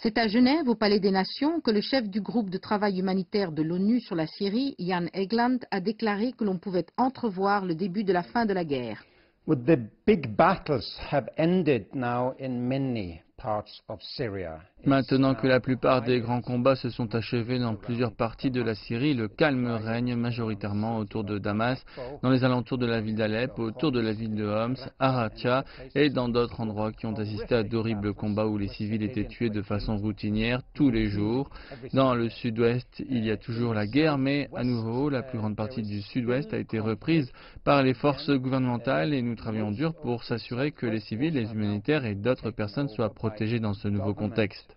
C'est à Genève, au Palais des Nations, que le chef du groupe de travail humanitaire de l'ONU sur la Syrie, Jan Egeland, a déclaré que l'on pouvait entrevoir le début de la fin de la guerre. With the big battles have ended now in many parts of Syria. Maintenant que la plupart des grands combats se sont achevés dans plusieurs parties de la Syrie, le calme règne majoritairement autour de Damas, dans les alentours de la ville d'Alep, autour de la ville de Homs, à Raqqa et dans d'autres endroits qui ont assisté à d'horribles combats où les civils étaient tués de façon routinière tous les jours. Dans le sud-ouest, il y a toujours la guerre, mais à nouveau, la plus grande partie du sud-ouest a été reprise par les forces gouvernementales et nous travaillons dur pour s'assurer que les civils, les humanitaires et d'autres personnes soient protégés dans ce nouveau contexte.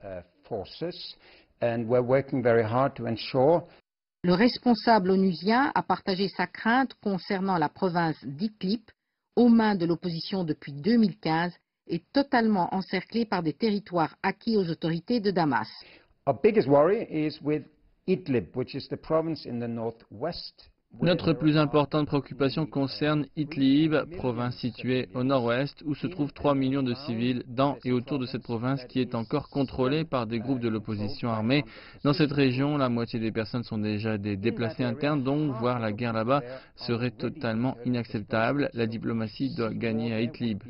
Le responsable onusien a partagé sa crainte concernant la province d'Idlib, aux mains de l'opposition depuis 2015 et totalement encerclée par des territoires acquis aux autorités de Damas. Our biggest worry is with Idlib, which is the province in the northwest. Notre plus importante préoccupation concerne Idlib, province située au nord-ouest, où se trouvent 3 millions de civils dans et autour de cette province qui est encore contrôlée par des groupes de l'opposition armée. Dans cette région, la moitié des personnes sont déjà des déplacés internes, donc voir la guerre là-bas serait totalement inacceptable. La diplomatie doit gagner à Idlib.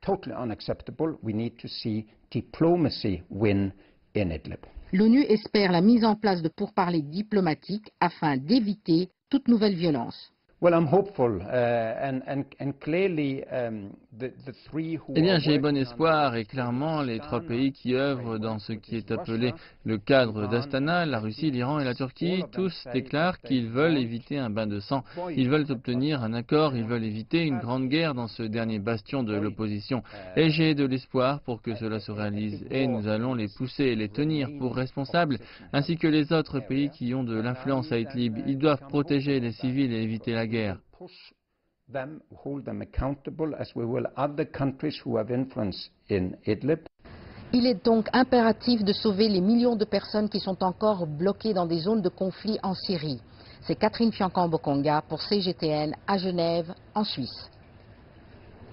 Totally unacceptable. We need to see diplomacy win in Idlib. L'ONU espère la mise en place de pourparlers diplomatiques afin d'éviter toute nouvelle violence. Well, I'm hopeful, and clearly the three who Eh bien, are j'ai bon working espoir et clairement, les trois pays qui œuvrent dans ce qui est appelé le cadre d'Astana, la Russie, l'Iran et la Turquie, tous déclarent qu'ils veulent éviter un bain de sang. Ils veulent obtenir un accord, ils veulent éviter une grande guerre dans ce dernier bastion de l'opposition. Et j'ai de l'espoir pour que cela se réalise. Et nous allons les pousser et les tenir pour responsables, ainsi que les autres pays qui ont de l'influence à Idlib. Ils doivent protéger les civils et éviter la guerre. hold them accountable as we will other countries who have influence in Idlib. Il est donc impératif de sauver les millions de personnes qui sont encore bloquées dans des zones de conflit en Syrie. C'est Catherine Fiancambo-Conga pour CGTN à Genève, en Suisse.